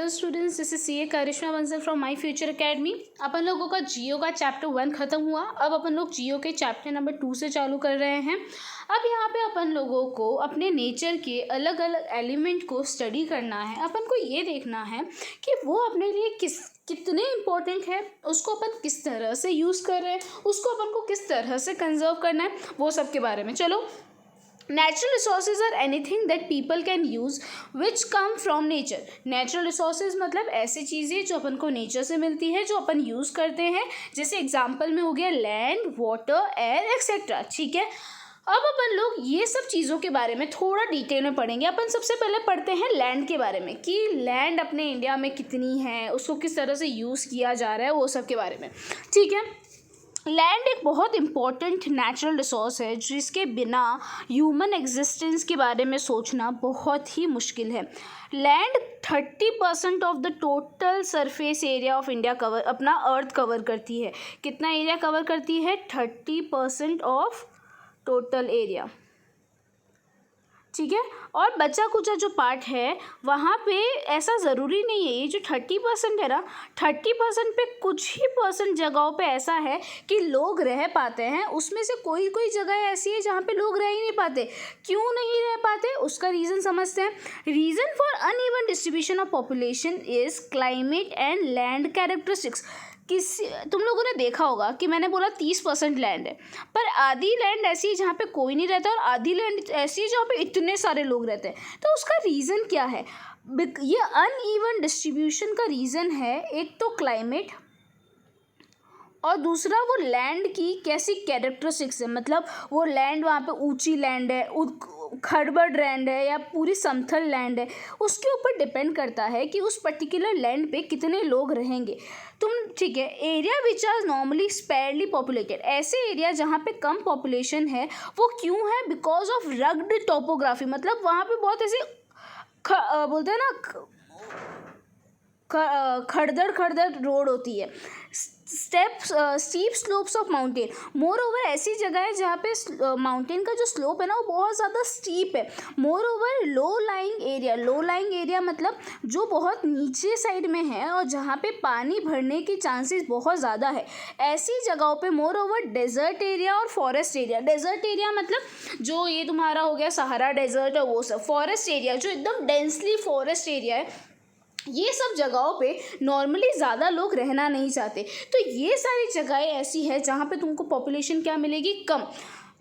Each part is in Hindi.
Hello students, this is CA Karishma Bansal from my future academy. अपन लोगों का जियो का चैप्टर 1 खत्म हुआ। अब अपन लोग जियो के चैप्टर नंबर 2 से चालू कर रहे हैं। अब यहाँ पे अपन लोगों को अपने नेचर के अलग अलग एलिमेंट को स्टडी करना है। अपन को ये देखना है कि वो अपने लिए कितने इम्पोर्टेंट है, उसको अपन किस तरह से यूज़ कर रहे हैं, उसको अपन को किस तरह से कंजर्व करना है, वो सब के बारे में। चलो, natural resources are anything that people can use which come from nature. Natural resources मतलब ऐसी चीज़ें जो अपन को नेचर से मिलती है, जो अपन यूज़ करते हैं। जैसे एग्जाम्पल में हो गया लैंड, वाटर, एयर एक्सेट्रा। ठीक है, अब अपन लोग ये सब चीज़ों के बारे में थोड़ा डिटेल में पढ़ेंगे। अपन सबसे पहले पढ़ते हैं लैंड के बारे में कि लैंड अपने इंडिया में कितनी है, उसको किस तरह से यूज़ किया जा रहा है, वो सब के बारे में। ठीक है, लैंड एक बहुत इम्पॉर्टेंट नेचुरल रिसोर्स है जिसके बिना ह्यूमन एग्जिस्टेंस के बारे में सोचना बहुत ही मुश्किल है। Land 30% of the total surface area of India cover, अपना अर्थ कवर करती है। कितना एरिया कवर करती है? 30% ऑफ टोटल एरिया। ठीक है, और बचा कुचा जो पार्ट है वहाँ पे ऐसा ज़रूरी नहीं है। ये जो 30% है ना, 30% पे कुछ ही परसेंट जगहों पे ऐसा है कि लोग रह पाते हैं। उसमें से कोई कोई जगह ऐसी है जहाँ पे लोग रह ही नहीं पाते। क्यों नहीं रह पाते, उसका रीज़न समझते हैं। Reason for uneven distribution of population is climate and land characteristics. तुम लोगों ने देखा होगा कि मैंने बोला 30% लैंड है, पर आधी लैंड ऐसी है जहाँ पे कोई नहीं रहता और आधी लैंड ऐसी है जहाँ पे इतने सारे लोग रहते हैं। तो उसका रीज़न क्या है? ये अनइवन डिस्ट्रीब्यूशन का रीज़न है एक तो क्लाइमेट, और दूसरा वो लैंड की कैसी कैरेक्टरिस्टिक्स है। मतलब वो लैंड वहाँ पे ऊंची लैंड है, खड़बड़ लैंड है या पूरी समतल लैंड है, उसके ऊपर डिपेंड करता है कि उस पर्टिकुलर लैंड पे कितने लोग रहेंगे। ठीक है, area which are normally sparsely populated, ऐसे एरिया जहाँ पे कम पॉपुलेशन है वो क्यों है? Because of rugged topography. मतलब वहाँ पे बहुत ऐसे बोलते हैं ना, खड़दड़ रोड होती है, steep slopes of mountain. More over ऐसी जगह है जहाँ पे माउंटेन का जो स्लोप है ना वो बहुत ज़्यादा स्टीप है। More over low lying area मतलब जो बहुत नीचे साइड में है और जहाँ पे पानी भरने की चांसेस बहुत ज़्यादा है, ऐसी जगहों पे मोर ओवर डेजर्ट एरिया और फॉरेस्ट एरिया। डेजर्ट एरिया मतलब जो ये तुम्हारा हो गया सहारा डेजर्ट और वो सब। फॉरेस्ट एरिया जो एकदम डेंसली फॉरेस्ट एरिया है, ये सब जगहों पे नॉर्मली ज़्यादा लोग रहना नहीं चाहते। तो ये सारी जगहें ऐसी है जहाँ पे तुमको पॉपुलेशन क्या मिलेगी? कम।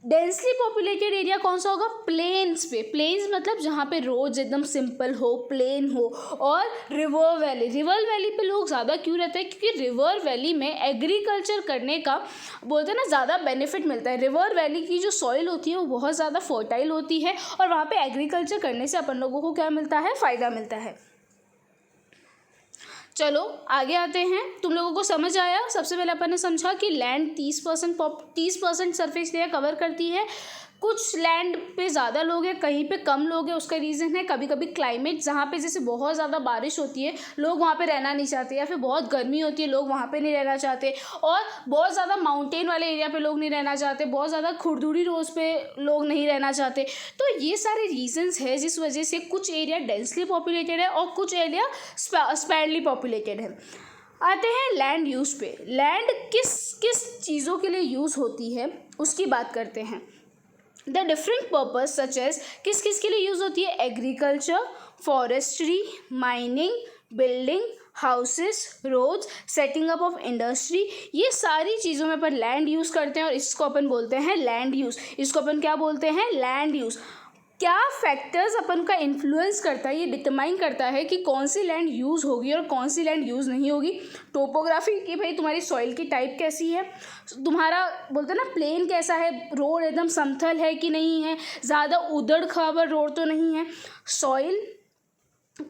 डेंसली पॉपुलेटेड एरिया कौन सा होगा? प्लेन्स पे। प्लेन्स मतलब जहाँ पे रोड्स एकदम सिंपल हो, प्लेन हो। और रिवर वैली पे लोग ज़्यादा क्यों रहते हैं? क्योंकि रिवर वैली में एग्रीकल्चर करने का बोलते हैं ना ज़्यादा बेनिफिट मिलता है। रिवर वैली की जो सॉइल होती है वो बहुत ज़्यादा फर्टाइल होती है और वहाँ पे एग्रीकल्चर करने से अपन लोगों को क्या मिलता है? फ़ायदा मिलता है। चलो आगे आते हैं। तुम लोगों को समझ आया? सबसे पहले अपन ने समझा कि लैंड 30% सरफेस एरिया कवर करती है। कुछ लैंड पे ज़्यादा लोग हैं, कहीं पे कम लोग हैं। उसका रीज़न है कभी कभी क्लाइमेट, जहाँ पे जैसे बहुत ज़्यादा बारिश होती है लोग वहाँ पे रहना नहीं चाहते, या फिर बहुत गर्मी होती है लोग वहाँ पे नहीं रहना चाहते, और बहुत ज़्यादा माउंटेन वाले एरिया पे लोग नहीं रहना चाहते, बहुत ज़्यादा खुरदुरी रोड्स पे लोग नहीं रहना चाहते। तो ये सारे रीजंस है जिस वजह से कुछ एरिया डेंसली पॉपुलेटेड है और कुछ एरिया स्पैरली पॉपुलेटेड है। आते हैं लैंड यूज़ पे। लैंड किस किस चीज़ों के लिए यूज़ होती है उसकी बात करते हैं। The different purpose such as, किस किस के लिए यूज़ होती है? Agriculture, forestry, mining, building, houses, roads, setting up of industry, ये सारी चीज़ों में अपन लैंड यूज़ करते हैं और इसको अपन बोलते हैं लैंड यूज़। इसको अपन क्या बोलते हैं? Land use. क्या फैक्टर्स अपन का इन्फ्लुएंस करता है, ये डिटरमाइन करता है कि कौन सी लैंड यूज़ होगी और कौन सी लैंड यूज़ नहीं होगी। टोपोग्राफी कि भाई तुम्हारी सॉइल की टाइप कैसी है, तुम्हारा बोलते हैं ना प्लेन कैसा है, रोड एकदम समतल है कि नहीं है, ज़्यादा उदड़ खाबड़ रोड तो नहीं है। सॉइल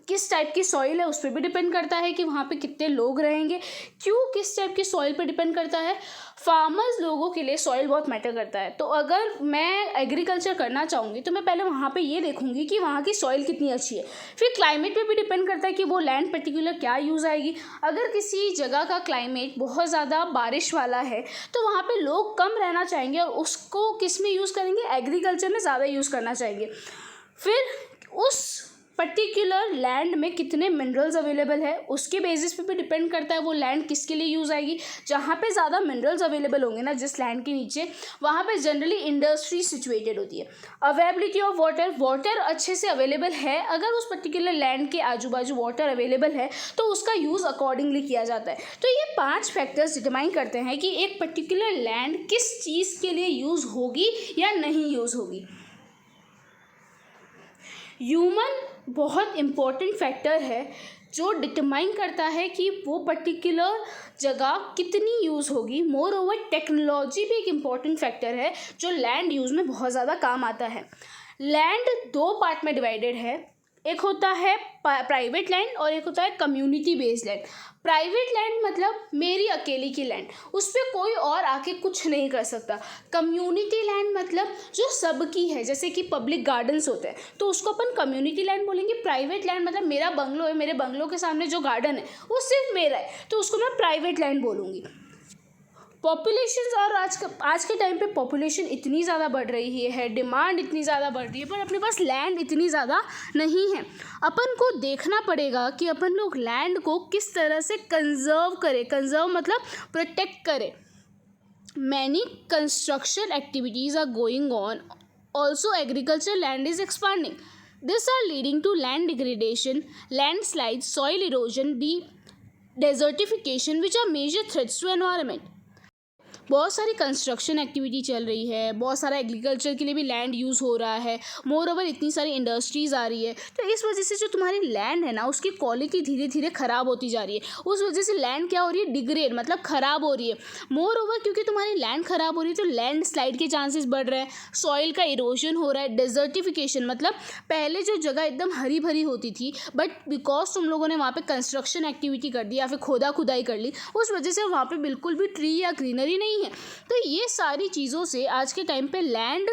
किस टाइप की सॉइल है उस पर भी डिपेंड करता है कि वहाँ पे कितने लोग रहेंगे। क्यों किस टाइप की सॉइल पे डिपेंड करता है? फार्मर्स लोगों के लिए सॉइल बहुत मैटर करता है। तो अगर मैं एग्रीकल्चर करना चाहूँगी तो मैं पहले वहाँ पे ये देखूँगी कि वहाँ की सॉइल कितनी अच्छी है। फिर क्लाइमेट पे भी डिपेंड करता है कि वो लैंड पर्टिकुलर क्या यूज़ आएगी। अगर किसी जगह का क्लाइमेट बहुत ज़्यादा बारिश वाला है तो वहाँ पर लोग कम रहना चाहेंगे और उसको किस में यूज़ करेंगे? एग्रीकल्चर में ज़्यादा यूज़ करना चाहेंगे। फिर उस पर्टिकुलर लैंड में कितने मिनरल्स अवेलेबल है उसके बेसिस पे भी डिपेंड करता है वो लैंड किसके लिए यूज़ आएगी। जहाँ पे ज़्यादा मिनरल्स अवेलेबल होंगे ना जिस लैंड के नीचे, वहाँ पे जनरली इंडस्ट्री सिचुएटेड होती है। अवेलेबिलिटी ऑफ वाटर, वाटर अच्छे से अवेलेबल है, अगर उस पर्टिकुलर लैंड के आजू बाजू वाटर अवेलेबल है तो उसका यूज़ अकॉर्डिंगली किया जाता है। तो ये 5 फैक्टर्स डिटरमाइन करते हैं कि एक पर्टिकुलर लैंड किस चीज़ के लिए यूज़ होगी या नहीं यूज़ होगी। ह्यूमन बहुत इम्पोर्टेंट फैक्टर है जो डिटरमाइन करता है कि वो पर्टिकुलर जगह कितनी यूज़ होगी। मोर ओवर टेक्नोलॉजी भी एक इम्पॉर्टेंट फैक्टर है जो लैंड यूज़ में बहुत ज़्यादा काम आता है। लैंड 2 पार्ट में डिवाइडेड है, एक होता है प्राइवेट लैंड और एक होता है community based land. Private land मतलब मेरी अकेली की लैंड, उस पर कोई और आके कुछ नहीं कर सकता। कम्युनिटी लैंड मतलब जो सबकी है, जैसे कि पब्लिक गार्डन्स होते हैं तो उसको अपन कम्युनिटी लैंड बोलेंगे। प्राइवेट लैंड मतलब मेरा बंगलो है, मेरे बंगलो के सामने जो गार्डन है वो सिर्फ मेरा है तो उसको मैं प्राइवेट लैंड बोलूँगी। पॉपुलेशन और आज के टाइम पे पॉपुलेशन इतनी ज़्यादा बढ़ रही है, डिमांड इतनी ज़्यादा बढ़ रही है, पर अपने पास लैंड इतनी ज़्यादा नहीं है। अपन को देखना पड़ेगा कि अपन लोग लैंड को किस तरह से कंजर्व करें। कंजर्व मतलब प्रोटेक्ट करें। Many construction activities are going on, also agriculture land is expanding, this are leading to land degradation, landslide, soil erosion, desertification which are major threats to environment. बहुत सारी कंस्ट्रक्शन एक्टिविटी चल रही है, बहुत सारा एग्रीकल्चर के लिए भी लैंड यूज़ हो रहा है, मोर ओवर इतनी सारी इंडस्ट्रीज़ आ रही है, तो इस वजह से जो तुम्हारी लैंड है ना उसकी क्वालिटी धीरे धीरे ख़राब होती जा रही है। उस वजह से लैंड क्या हो रही है, डिग्रेड मतलब ख़राब हो रही है। मोर ओवर क्योंकि तुम्हारी लैंड ख़राब हो रही है तो लैंड स्लाइड के चांसेस बढ़ रहे हैं, सॉइल का इरोजन हो रहा है, डेजर्टिफिकेशन मतलब पहले जो जगह एकदम हरी भरी होती थी बट बिकॉज तुम लोगों ने वहाँ पे कंस्ट्रक्शन एक्टिविटी कर दी या फिर खुदाई कर ली, उस वजह से वहाँ पे बिल्कुल भी ट्री या ग्रीनरी नहीं है। तो ये सारी चीज़ों से आज के टाइम पे लैंड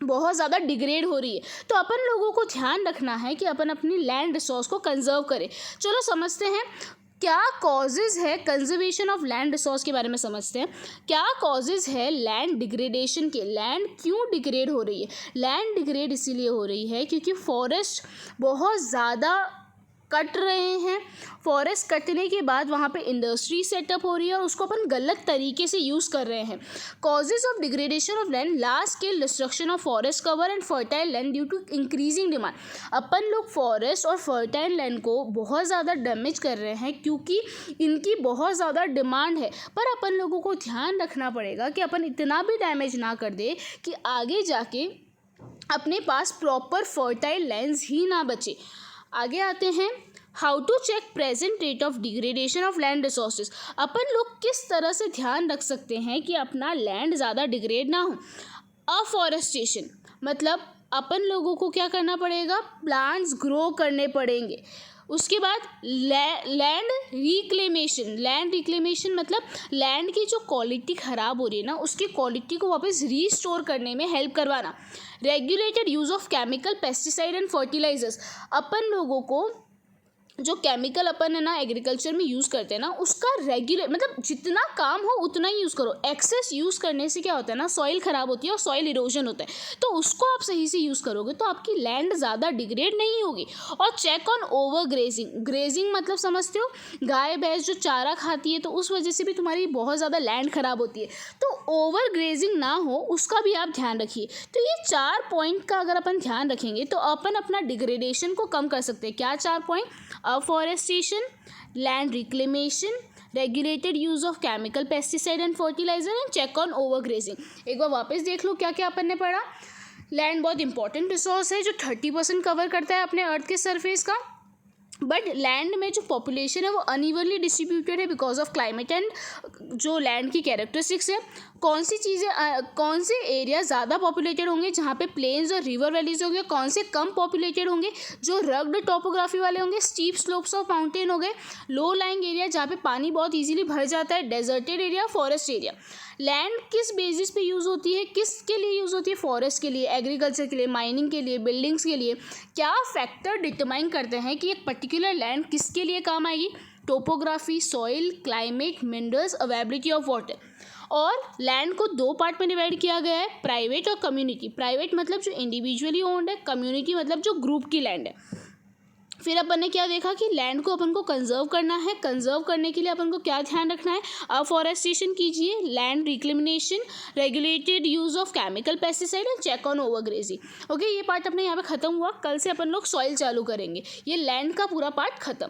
बहुत ज़्यादा डिग्रेड हो रही है। तो अपन लोगों को ध्यान रखना है कि अपन अपनी लैंड रिसोर्स को कंजर्व करें। चलो समझते हैं क्या कॉजेज़ है कंजर्वेशन ऑफ लैंड रिसोर्स के बारे में समझते हैं। क्या कॉजेज़ है लैंड डिग्रेडेशन के, लैंड क्यों डिग्रेड हो रही है। लैंड डिग्रेड इसीलिए हो रही है क्योंकि फॉरेस्ट बहुत ज़्यादा कट रहे हैं। फॉरेस्ट कटने के बाद वहाँ पे इंडस्ट्री सेटअप हो रही है और उसको अपन गलत तरीके से यूज़ कर रहे हैं। Causes of degradation of land, large scale destruction of forest cover and fertile land due to increasing demand. अपन लोग फॉरेस्ट और फर्टाइल लैंड को बहुत ज़्यादा डैमेज कर रहे हैं क्योंकि इनकी बहुत ज़्यादा डिमांड है। पर अपन लोगों को ध्यान रखना पड़ेगा कि अपन इतना भी डैमेज ना कर दे कि आगे जाके अपने पास प्रॉपर फर्टाइल लैंड्स ही ना बचे। आगे आते हैं, how to check present rate of degradation of land resources. अपन लोग किस तरह से ध्यान रख सकते हैं कि अपना लैंड ज़्यादा डिग्रेड ना हो। अफॉरेस्टेशन मतलब अपन लोगों को क्या करना पड़ेगा, प्लांट्स ग्रो करने पड़ेंगे। उसके बाद लैंड रिक्लेमेशन, लैंड रिक्लेमेशन मतलब लैंड की जो क्वालिटी ख़राब हो रही है ना उसकी क्वालिटी को वापस रीस्टोर करने में हेल्प करवाना। Regulated use of chemical, pesticide and fertilisers. अपन लोगों को जो केमिकल अपन है ना एग्रीकल्चर में यूज़ करते हैं ना उसका रेगुलर मतलब जितना काम हो उतना ही यूज़ करो। एक्सेस यूज़ करने से क्या होता है ना, सॉइल ख़राब होती है और सॉइल इरोजन होता है। तो उसको आप सही से यूज़ करोगे तो आपकी लैंड ज़्यादा डिग्रेड नहीं होगी। और check on overgrazing, grazing मतलब समझते हो, गाय भैंस जो चारा खाती है तो उस वजह से भी तुम्हारी बहुत ज़्यादा लैंड ख़राब होती है। तो ओवर ग्रेजिंग ना हो उसका भी आप ध्यान रखिए। तो ये 4 पॉइंट का अगर अपन ध्यान रखेंगे तो अपन अपना डिग्रेडेशन को कम कर सकते हैं। क्या 4 point, afforestation, land reclamation, regulated use of chemical, pesticide and fertiliser and check on overgrazing. एक बार वापस देख लो क्या क्या अपन ने पढ़ा। लैंड बहुत इंपॉर्टेंट रिसोर्स है जो 30% कवर करता है अपने अर्थ के सरफेस का, बट लैंड में जो पॉपुलेशन है वो अनइवनली डिस्ट्रीब्यूटेड है बिकॉज ऑफ क्लाइमेट एंड जो लैंड की कैरेक्टरिस्टिक्स है। कौन सी चीज़ें, कौन से एरिया ज़्यादा पॉपुलेटेड होंगे जहाँ पे प्लेन्स और रिवर वैलीज होंगे, कौन से कम पॉपुलेटेड होंगे जो रग्ड टोपोग्राफी वाले होंगे, स्टीप स्लोप्स ऑफ माउंटेन हो गए, लो लाइंग एरिया जहाँ पे पानी बहुत ईजिली भर जाता है, deserted area, forest area. Land किस बेसिस पे यूज़ होती है, किसके लिए यूज़ होती है, फॉरेस्ट के लिए, एग्रीकल्चर के लिए, माइनिंग के लिए, बिल्डिंग्स के लिए। क्या फैक्टर डिटरमाइन करते हैं कि एक पर्टिकुलर लैंड किसके लिए काम आएगी, topography, soil, climate, minerals, availability of water. और लैंड को 2 पार्ट में डिवाइड किया गया है, प्राइवेट और कम्युनिटी। प्राइवेट मतलब जो इंडिविजुअली ओन्ड है, कम्युनिटी मतलब जो ग्रुप की लैंड है। फिर अपन ने क्या देखा कि लैंड को अपन को कंजर्व करना है। कंजर्व करने के लिए अपन को क्या ध्यान रखना है, अफॉरेस्टेशन कीजिए, land reclamation, regulated use of chemical pesticide and check on overgrazing. Okay, ये पार्ट अपने यहाँ पे खत्म हुआ। कल से अपन लोग सॉइल चालू करेंगे। ये लैंड का पूरा पार्ट खत्म।